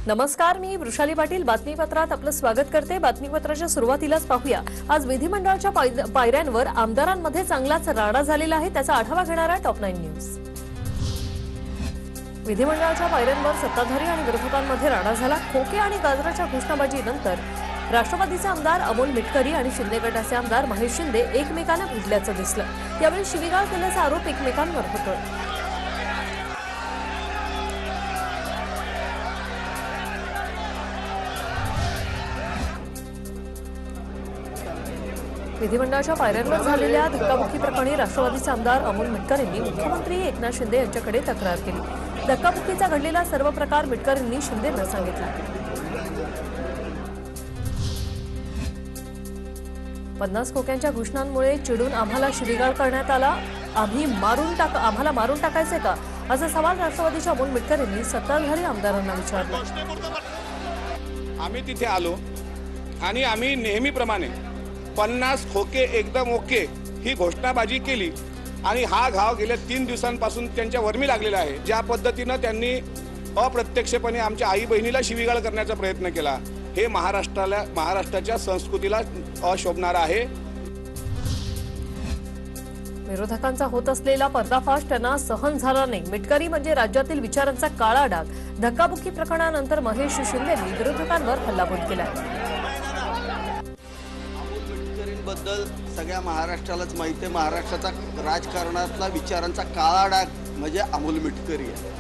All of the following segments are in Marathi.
नमस्कार, मी वृषाली पाटील बातमीपत्रात आपलं स्वागत करते। बातमीपत्राच्या सुरुवातीलाच पाहूया आज विधिमंडळाच्या पायऱ्यांवर आमदारांमध्ये चांगलाच राडा झालेला आहे, त्याचा आढावा घेणारा टॉप 9 न्यूज। विधिमंडळाच्या पायऱ्यांवर सत्ताधारी आणि विरोधकांमध्ये राडा झाला। खोके आणि गाजराच्या घोषणाबाजीनंतर राष्ट्रवादीचे आमदार अमोल मिटकरी आणि शिंदे गटाचे आमदार महेश शिंदे एकमेकांना भिडल्याचं दिसलं। यावेळी शिवीगाळ केल्याचा आरोप एकमेकांवर होतोय। विधिमंडळाच्या पायऱ्यांवर झालेल्या धक्काबुक्की प्रकरणी राष्ट्रवादीचे आमदार अमोल मिटकर यांनी मुख्यमंत्री एकनाथ शिंदे यांच्याकडे तक्रार केली। धक्काबुक्कीचा घडलेला सर्व प्रकार मिटकर यांनी शिंदेंना सांगितला। 50 खोक्यांच्या घोषणांमुळे चिडून आम्हाला शिवीगाळ करण्यात आला, आम्हाला मारून टाकायचे का, असा सवाल राष्ट्रवादीच्या अमोल मिटकर यांनी सत्ताधारी आमदारांना विचारला। आम्ही तिथे आलो आणि आम्ही नेहमीप्रमाणे 50 खोके एकदम ओके ही घोषणाबाजी केली आणि हा घाव गेल्या 3 दिवसांपासून त्यांच्या वर्मी लागलेला आहे। ज्या पद्धतीने त्यांनी अप्रत्यक्षपणे आमच्या आई बहिणीला शिवीगाळ करण्याचा प्रयत्न केला, हे महाराष्ट्राच्या संस्कृतीला अशोभणारा आहे। विरोधकांचा होत असलेला पर्दाफाश त्यांना सहन झाला नाही। मिटकरी म्हणजे राज्यातील विचारांचा काळा डाग। धक्काबुक्की प्रकरणानंतर महेश शिंदेंनी विरोधकांवर हल्लाबोल केला। बद्दल सगळ्या महाराष्ट्रालाच माहिती आहे, महाराष्ट्राचा राजकारणातला विचारांचा काळा डाग म्हणजे अमोल मिटकरी आहे।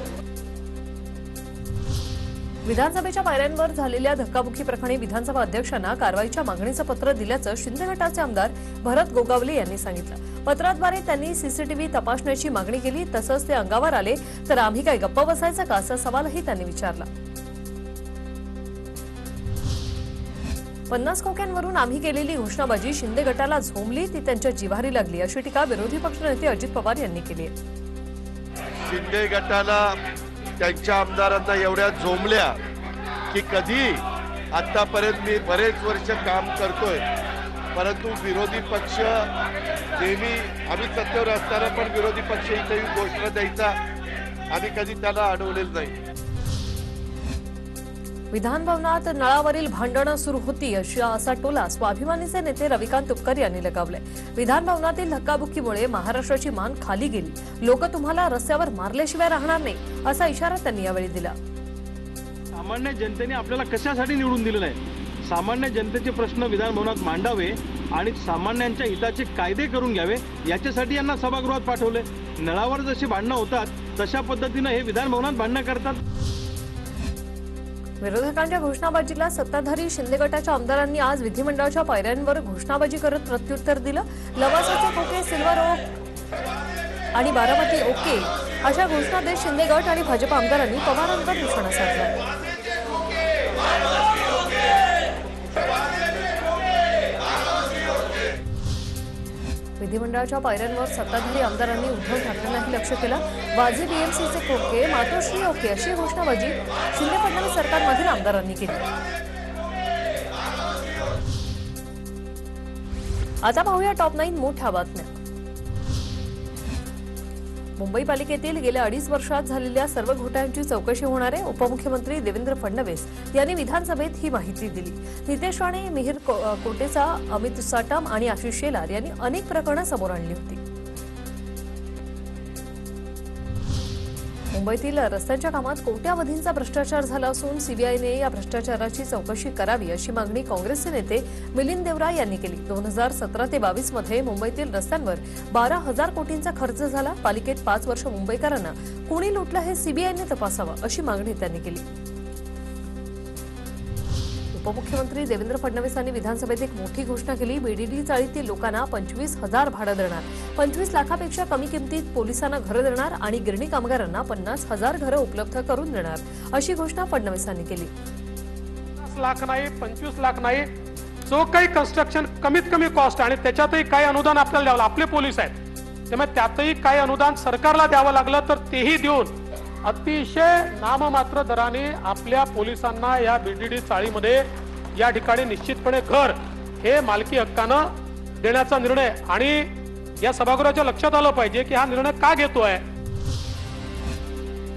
विधानसभेच्या पायऱ्यांवर झालेल्या धक्काबुक्की प्रकरणी विधानसभा अध्यक्षांना कारवाईच्या मागणीचं पत्र दिल्याचं शिंदे गटाचे आमदार भरत गोगावले यांनी सांगितलं। पत्राद्वारे त्यांनी सीसीटीव्ही तपासण्याची मागणी केली, तसंच ते अंगावर आले तर आम्ही काय गप्प बसायचं का, असा सवालही त्यांनी विचारला। 50 खोक्यांवरून आम्ही केलेली घोषणाबाजी शिंदे गटाला झोंबली, ती त्यांच्या जिव्हारी लागली, अशी टीका विरोधी पक्षनेते अजित पवार यांनी केली आहे। शिंदे गटाला त्यांच्या आमदारांना एवढ्या झोंबल्या की कधी आतापर्यंत मी बरेच वर्ष काम करतोय, परंतु विरोधी पक्ष नेहमी आम्ही सत्तेवर असताना पण विरोधी पक्ष इथे घोषणा द्यायचा आणि कधी त्याला अडवलेलं नाही। विधान भवनात नळावरील भांडणं सुरू होती असा टोला स्वाभिमानीचे नेते रविकांत तुपकर यांनी लगावलाय। विधान भवनातील धक्काबुक्कीमुळे महाराष्ट्राची मान खाली गेली, लोक तुम्हाला रस्त्यावर मारल्याशिवाय राहणार नाही, असा इशारा त्यांनी यावेळी दिला। सामान्य जनतेने आपल्याला कशासाठी निवडून दिलेलं आहे? सामान्य जनतेचे प्रश्न विधान भवनात मांडावे आणि सामान्यांच्या हिताचे कायदे करून घ्यावे, याच्यासाठी यांना सभागृहात पाठवले। नळावर जशी भांडणं होतात तशा पद्धतीने हे विधान भवनात भांडणं करतात। विरोधकांच्या घोषणाबाजीला सत्ताधारी शिंदे गटाच्या आमदारांनी आज विधिमंडळाच्या पायऱ्यांवर घोषणाबाजी करत प्रत्युत्तर दिलं। लवासाचे खोके, सिल्वर ओक आणि बारामती ओके अशा घोषणा देत शिंदे गट आणि भाजप आमदारांनी पवारांवर निशाणा साधला। विधिमंडळाच्या पायऱ्यांवर सत्ताधारी आमदारांनी उद्धव ठाकरेंनाही लक्ष केलं। वाजी बीएमसीचे खोके, मातोश्री ओके अशी घोषणाबाजी शिंदे फडणवीस सरकारमधील आमदारांनी केली। आता पाहूया टॉप 9 मोठ्या बातम्या। मुंबई पालिकेतील गेल्या 2.5 वर्षात झालेल्या सर्व घोटाळ्यांची चौकशी होणार आहे। उपमुख्यमंत्री देवेंद्र फडणवीस यांनी विधानसभेत ही माहिती दिली। नितेश राणे, मिहिर कोटेचा, अमित साटम आणि आशिष शेलार यांनी अनेक प्रकरणं समोर आणली होती। मुंबईतील रस्त्यांच्या कामात कोट्यावधींचा भ्रष्टाचार झाला असून सीबीआयने या भ्रष्टाचाराची चौकशी करावी अशी मागणी काँग्रेसचे नेते मिलिंद देवरा यांनी केली। 2017 ते 22 मध्ये मुंबईतील रस्त्यांवर 12,000 कोटींचा खर्च झाला। पालिकेत 5 वर्ष मुंबईकरांना कोणी लुटलं हे सीबीआयने तपासावं अशी मागणी त्यांनी केली। उपमुख्यमंत्री देवेंद्र फडणवीसांनी विधानसभेत एक मोठी घोषणा केली। बीडीडी चाळीतील लोकांना 25,000 भाडं देणार, 25 लाखापेक्षा कमी किमतीत पोलिसांना घरं देणार आणि गिरणी कामगारांना 50,000 घरं उपलब्ध करून देणार अशी घोषणा फडणवीसांनी केली। 50 लाख नाही, 25 लाख नाही, जो काही कन्स्ट्रक्शन कमीत कमी कॉस्ट आणि त्याच्यातही काही अनुदान आपल्याला द्यावं, आपले पोलीस आहेत त्यामुळे त्यातही काही अनुदान सरकारला द्यावं लागलं तर तेही देऊन अतिशय नाममात्र दराने आपल्या पोलिसांना या बीडीडी चाळीमध्ये या ठिकाणी निश्चितपणे घर हे मालकी हक्कानं देण्याचा निर्णय आणि या सभागृहाच्या लक्षात आलं पाहिजे की हा निर्णय का घेतोय।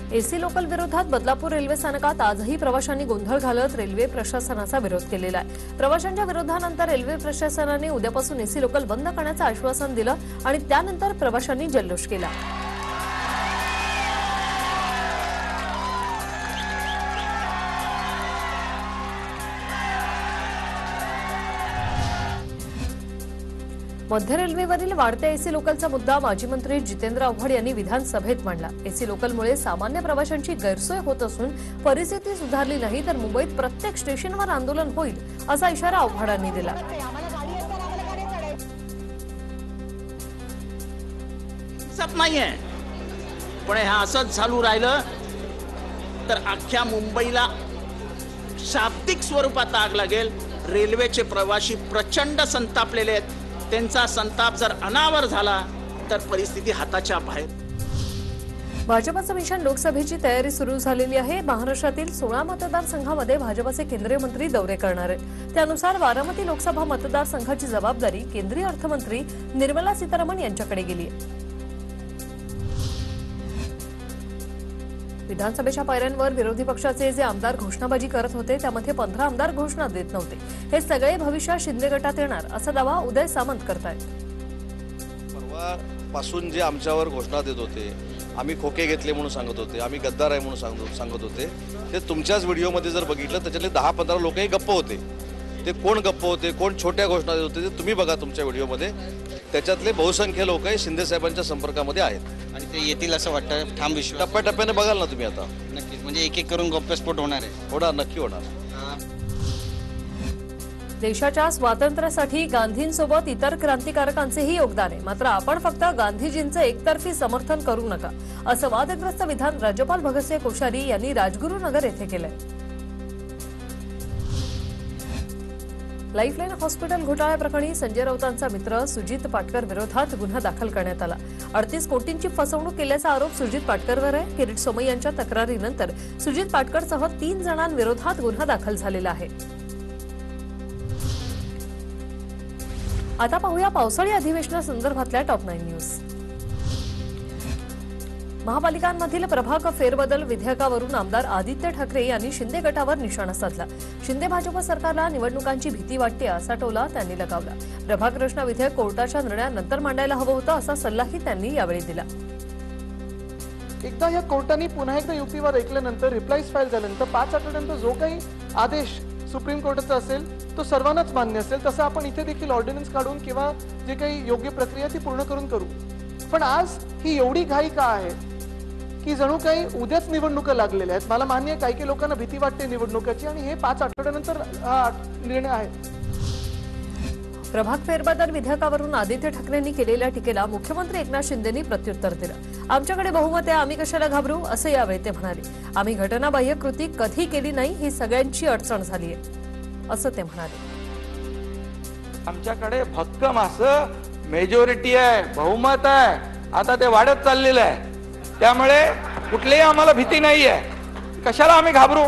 एसी लोकल विरोधात बदलापूर रेल्वे स्थानकात आजही प्रवाशांनी गोंधळ घालत रेल्वे प्रशासनाचा विरोध केलेला आहे। प्रवाशांच्या विरोधानंतर रेल्वे प्रशासनाने उद्यापासून एसी लोकल बंद करण्याचं आश्वासन दिलं आणि त्यानंतर प्रवाशांनी जल्लोष केला। मध्य रेल्वेवरील वाढत्या एसी लोकलचा मुद्दा माजी मंत्री जितेंद्र आव्हाड यांनी विधानसभेत मांडला। एसी लोकलमुळे सामान्य प्रवाशांची गैरसोय होत असून परिस्थिती सुधारली नाही तर मुंबईत प्रत्येक स्टेशनवर आंदोलन होईल असा इशारा आव्हाडांनी दिला। नाहीये पण हे असंच चालू राहिलं तर अख्ख्या मुंबईला शाब्दिक स्वरूपात आग लागेल। रेल्वेचे प्रवासी प्रचंड संतापलेले आहेत। त्यांचा संताप जर अनावर झाला तर परिस्थिती हाताच्या बाहेर। भाजपचं मिशन लोकसभेची तयारी सुरू झालेली आहे। महाराष्ट्रातील 16 मतदारसंघांमध्ये भाजपचे केंद्रीय मंत्री दौरे करणार आहेत। त्यानुसार बारामती लोकसभा मतदारसंघाची जबाबदारी केंद्रीय अर्थमंत्री निर्मला सीतारामन यांच्याकडे गेली आहे। विधानसभेच्या पायऱ्यांवर विरोधी पक्षाचे जे आमदार घोषणाबाजी करत होते त्यामध्ये 15 आमदार घोषणा देत नव्हते। हे सगळे भविष्यात शिंदे गटात येणार असा दावा उदय सामंत करतायत। परवापासून जे आमच्यावर घोषणा देत होते, आम्ही खोके घेतले म्हणून सांगत होते, आम्ही गद्दार आहे म्हणून सांगत होते, ते तुमच्याच व्हिडिओमध्ये जर बघितलं त्याच्यातले 10-15 लोकही गप्प होते। ते कोण गप्प होते, कोण छोट्या घोषणा देत होते ते तुम्ही बघा तुमच्या व्हिडिओमध्ये। त्याच्यातले बहुसंख्य लोकही शिंदे साहेबांच्या संपर्कामध्ये आहेत आणि ते येतील असं वाटतं। ठाम विश्वास टप्प्याटप्प्याने बघाल ना तुम्ही आता। नक्कीच, म्हणजे एक एक करून गप्पस्फोट होणार आहे। होणार, नक्की होणार। देशाच्या स्वातंत्र्यासाठी गांधींसोबत इतर क्रांतिकारकांचेही योगदान आहे, मात्र आपण फक्त गांधीजींचं एकतर्फी समर्थन करू नका असं वादग्रस्त विधान राज्यपाल भगतसिंह कोश्यारी यांनी राजगुरुनगर येथे केलंय। लाईफलाईन हॉस्पिटल घोटाळ्याप्रकरणी संजय राऊतांचा मित्र सुजित पाटकर विरोधात गुन्हा दाखल करण्यात आला। 38 कोटींची फसवणूक केल्याचा आरोप सुजित पाटकरवर आहे। किरीट सोमय्या यांच्या तक्रारीनंतर सुजित पाटकरसह 3 जणांविरोधात गुन्हा दाखल झालेला आहे। आता पाहूया पावसाळी अधिवेशनासंदर्भातल्या टॉप 9 न्यूज। महापालिकांमधील प्रभाग फेरबदल विधेयकावरून आमदार आदित्य ठाकरे यांनी शिंदे गटावर निशाणा साधला। शिंदे भाजप सरकारला निवडणुकांची भीती वाटते असा टोला त्यांनी लगावला। प्रभाग रचना विधेयक कोर्टाच्या निर्णयानंतर मांडायला हवं होतं असा सल्लाही त्यांनी यावेळी दिला। एकदा या कोर्टाने पुन्हा एकदा युपीवर ऐकल्यानंतर रिप्लाईज फाईल झाल्यानंतर 5 आठवड्यानंतर जो काही आदेश सुप्रीम कोर्टाचा असेल तो सर्वांनाच मान्य असेल, तसं आपण इथे देखील ऑर्डिनन्स काढून किंवा जे काही योग्य प्रक्रिया ती पूर्ण करून करू। पण आज ही एवढी घाई का आहे की जणू काही उद्याच निवडणुका लागलेल्या आहेत। मला मान्य आहे काही लोकांना भीती वाटते निवडणुकाची आणि हे 5 आठवड्यानंतर हा निर्णय आहे। प्रभाग फेरबदल विधेयकावरून आदित्य ठाकरेंनी केलेल्या टीकेला मुख्यमंत्री एकनाथ शिंदेंनी प्रत्युत्तर दिलं। आमच्याकडे बहुमत आहे, आम्ही कशाला घाबरू असं यावेळी ते म्हणाले। आम्ही घटनाबाह्य कृती कधी केली नाही ही सगळ्यांची अडचण झाली आहे असं ते म्हणाले। आमच्याकडे भक्कम असं मेजॉरिटी आहे, बहुमत आहे, आता ते वाढत चाललेलं आहे। त्यामुळे कुठलीही आम्हाला भीती नाही आहे, कशाला आम्ही घाबरू।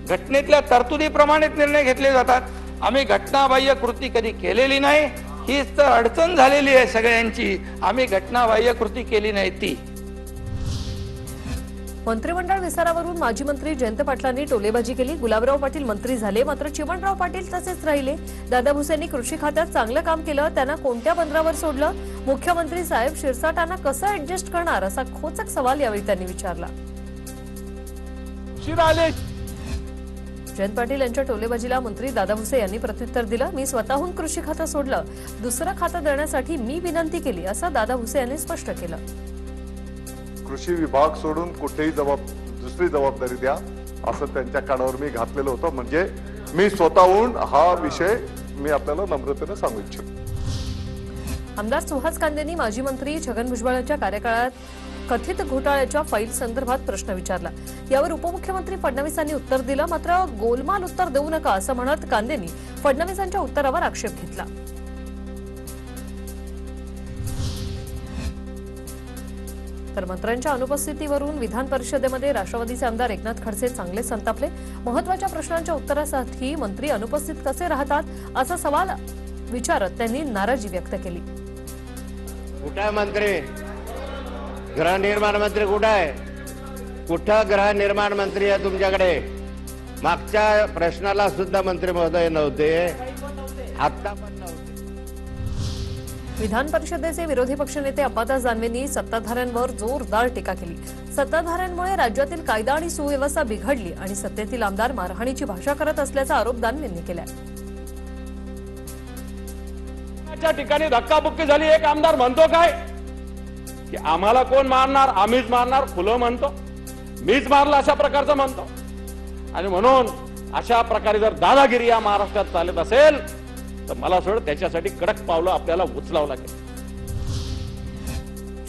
घटनेतल्या तरतुदीप्रमाणेच निर्णय घेतले जातात। आम्ही घटनाबाह्य कृती कधी केलेली नाही, हीच तर अडचण झालेली आहे सगळ्यांची। आम्ही घटनाबाह्य कृती केली नाही ती। मंत्रिमंडळ विस्तारावरून माजी मंत्री जयंत पाटलांनी टोलेबाजी केली। गुलाबराव पाटील मंत्री झाले मात्र चिमणराव पाटील तसेच राहिले। दादा भुसेंनी कृषी खात्यात चांगलं काम केलं, त्यांना कोणत्या बंदरावर सोडलं? मुख्यमंत्री साहेब शिरसाटांना कसं ऍडजस्ट करणार असा खोचक सवाल यावेळी त्यांनी विचारला। जयंत पाटील यांच्या टोलेबाजीला मंत्री दादा भुसे यांनी प्रत्युत्तर दिलं। मी स्वतःहून कृषी खातं सोडलं, दुसरं खातं देण्यासाठी मी विनंती केली असं दादा भुसे यांनी स्पष्ट केलं। कृषी विभाग सोडून कुठेही दुसरी जबाबदारी द्या असं त्यांच्या कानावर मी घातलेलं होतं। म्हणजे मी स्वतःहून हा विषय मी आपल्याला नम्रतेने सांगू इच्छितो। आमदार सुहास कांदेंनी माजी मंत्री छगन भुजबळांच्या कार्यकाळात कथित घोटाळ्याच्या फाईल संदर्भात प्रश्न विचारला। यावर उपमुख्यमंत्री फडणवीसांनी उत्तर दिलं, मात्र गोलमाल उत्तर देऊ नका असं म्हणत कांदेंनी फडणवीसांच्या उत्तरावर आक्षेप घेतला। तर मंत्र्यांच्या अनुपस्थितीवरून विधान परिषदेमध्ये राष्ट्रवादीचे आमदार एकनाथ खडसे चांगले संतापले। महत्त्वाच्या प्रश्नांच्या उत्तरासाठी मंत्री अनुपस्थित कसे राहतात असा सवाल विचारत त्यांनी नाराजी व्यक्त केली। कुठे मंत्री, गृहनिर्माण मंत्री कुठे आहे? कुठं गृहनिर्माण मंत्री आहे तुमच्याकडे? मागच्या प्रश्नाला सुद्धा मंत्री महोदय नव्हते, आता पण नव्हते. विधान परिषदेचे विरोधी पक्षनेते अंबादास दानवेंनी सत्ताधाऱ्यांवर जोरदार टीका केली. सत्ताधाऱ्यांमुळे राज्यातील कायदा आणि सुव्यवस्था बिघडली आणि सत्तेतील आमदार मारहाणीची भाषा करत असल्याचा आरोप दानवेंनी केला. ठिकाणी धक्काबुक्की झाली. एक आमदार म्हणतो काय की आम्हाला कोण मारणार, आम्हीच मारणार, फुलं म्हणतो, मीच मारलं अशा प्रकारचं म्हणतो. आणि म्हणून अशा प्रकारे जर दादागिरी या महाराष्ट्रात चालत असेल तर मला असं वाटतं त्याच्यासाठी कडक पावलं आपल्याला उचलावं लागेल.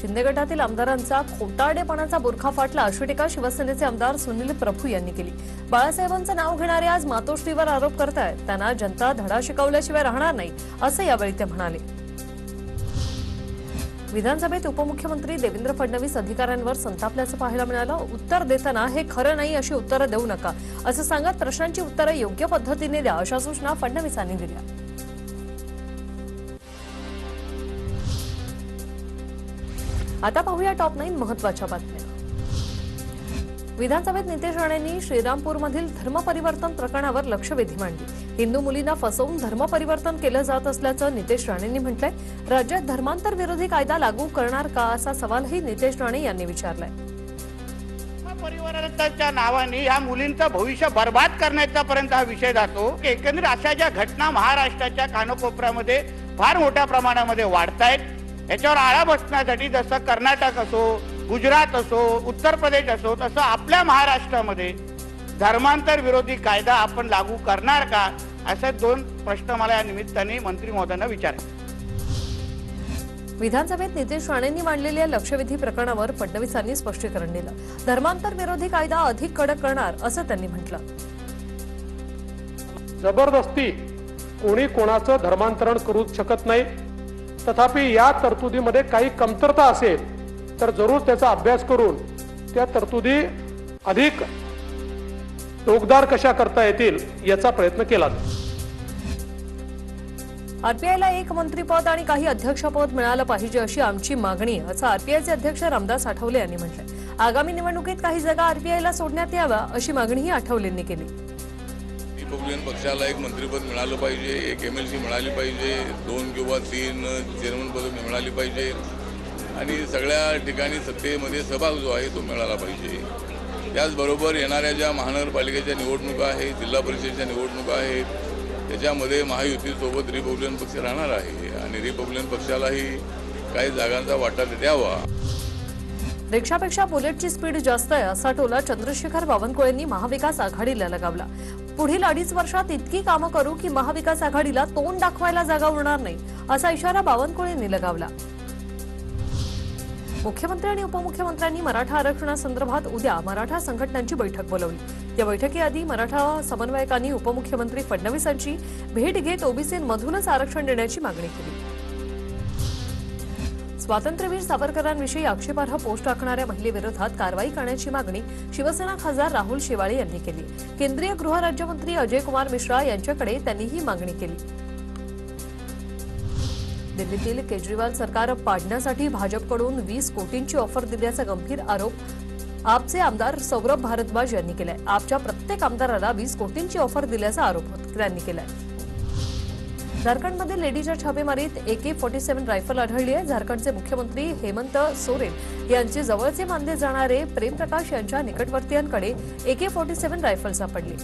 शिंदे गटातील आमदारांचा खोटारडेपणाचा बुरखा फाटला अशी टीका शिवसेनेचे आमदार सुनील प्रभू यांनी केली. बाळासाहेबांचं नाव घेणारे आज मातोश्रीवर आरोप करतायत. त्यांना जनता धडा शिकवल्याशिवाय राहणार नाही असं यावेळी ते म्हणाले. विधानसभेत उपमुख्यमंत्री देवेंद्र फडणवीस अधिकाऱ्यांवर संतापल्याचं पाहायला मिळालं. उत्तर देताना हे खरं नाही अशी उत्तरं देऊ नका असं सांगत प्रश्नांची उत्तरं योग्य पद्धतीने द्या अशा सूचना फडणवीसांनी दिल्या. आता पाहूया टॉप 9 महत्त्वाच्या बातम्या. विधानसभेत नितेश राणेंनी श्रीरामपूरमधील धर्मपरिवर्तन प्रकरणावर लक्षवेधी मांडली. हिंदू मुलींना फसवून धर्मपरिवर्तन केलं जात असल्याचं नितेश राणेंनी म्हटलंय. राज्यात धर्मांतर विरोधी कायदा लागू करणार का असा सवालही नितेश राणे यांनी विचारलाय. परिवर्तनाच्या नावाने या मुलींचं भविष्य बर्बाद करण्याचा पर्यंत हा विषय जातो. एकंदरीत अशा ज्या घटना महाराष्ट्राच्या कानाकोपऱ्यामध्ये फार मोठ्या प्रमाणामध्ये वाढतायत, याच्यावर आळा बसण्यासाठी जसं कर्नाटक असो, गुजरात असो, उत्तर प्रदेश असो, तसं आपल्या महाराष्ट्रामध्ये धर्मांतर विरोधी कायदा आपण लागू करणार का असे 2 प्रश्न मला या निमित्ताने मंत्री महोदयांना विचारायचे. विधानसभेत नितेश राणेंनी मांडलेल्या लक्षवेधी प्रकरणावर फडणवीसांनी स्पष्टीकरण दिलं. धर्मांतर विरोधी कायदा अधिक कडक करणार असं त्यांनी म्हटलं. जबरदस्ती कोणी कोणाचं धर्मांतरण करू शकत नाही. तथापि या तरतुदीमध्ये काही कमतरता असेल तर जरूर त्याचा अभ्यास करून त्या तरतुदी अधिक टोकदार कशा करता येतील याचा प्रयत्न केला. आरपीआयला 1 मंत्रीपद आणि काही अध्यक्षपद मिळालं पाहिजे अशी आमची मागणी असं आरपीआयचे अध्यक्ष रामदास आठवले यांनी म्हटलंय. आगामी निवडणुकीत काही जागा आरपीआयला सोडण्यात याव्या अशी मागणीही आठवलेंनी केली. रिपब्लिकन पक्षाला 1 मंत्रिपद मिळालं पाहिजे, 1 MLC मिळाली पाहिजे, 2 किंवा 3 चेअरमन पद मिळाली पाहिजे आणि सगळ्या ठिकाणी सत्तेमध्ये सहभाग जो आहे तो मिळाला पाहिजे. त्याचबरोबर येणाऱ्या ज्या महानगरपालिकेच्या निवडणुका आहेत, जिल्हा परिषदेच्या निवडणुका आहेत, त्याच्यामध्ये महायुतीसोबत रिपब्लिकन पक्ष राहणार आहे आणि रिपब्लिकन पक्षालाही काही जागांचा वाटा द्यावा. रिक्षापेक्षा बुलेटची स्पीड जास्त आहे असा टोला चंद्रशेखर बावनकुळेंनी महाविकास आघाडीला लगावला. पुढील 2.5 वर्षात इतकी कामं करू की महाविकास आघाडीला तोंड दाखवायला जागा उरणार नाही असा इशारा बावनकुळेंनी लगावला. मुख्यमंत्री आणि उपमुख्यमंत्र्यांनी मराठा आरक्षणासंदर्भात उद्या मराठा संघटनांची बैठक बोलावली. या बैठकीआधी मराठा समन्वयकांनी उपमुख्यमंत्री फडणवीसांची भेट घेत ओबीसीमधूनच आरक्षण देण्याची मागणी केली. स्वातंत्र्यवीर सावरकरांविषयी आक्षेपार्ह पोस्ट टाकणाऱ्या महिलेविरोधात कारवाई करण्याची मागणी शिवसेना खासदार राहुल शेवाळे यांनी केली. केंद्रीय गृहराज्यमंत्री अजय कुमार मिश्रा यांच्याकडे त्यांनी ही मागणी केली. दिल्लीतील केजरीवाल सरकार पाडण्यासाठी भाजपकडून 20 कोटींची ऑफर दिल्याचा गंभीर आरोप आपचे आमदार सौरभ भारद्वाज यांनी केलाय. आपच्या प्रत्येक आमदाराला 20 कोटींची ऑफर दिल्याचा आरोप त्यांनी केलाय. झारखंडमध्ये लेडीच्या छापेमारीत AK-47 रायफल आढळली आहे. झारखंडचे मुख्यमंत्री हेमंत सोरेन यांचे जवळचे मानले जाणारे प्रेम प्रकाश यांच्या निकटवर्तीयांकडे AK-47 रायफल सापडली.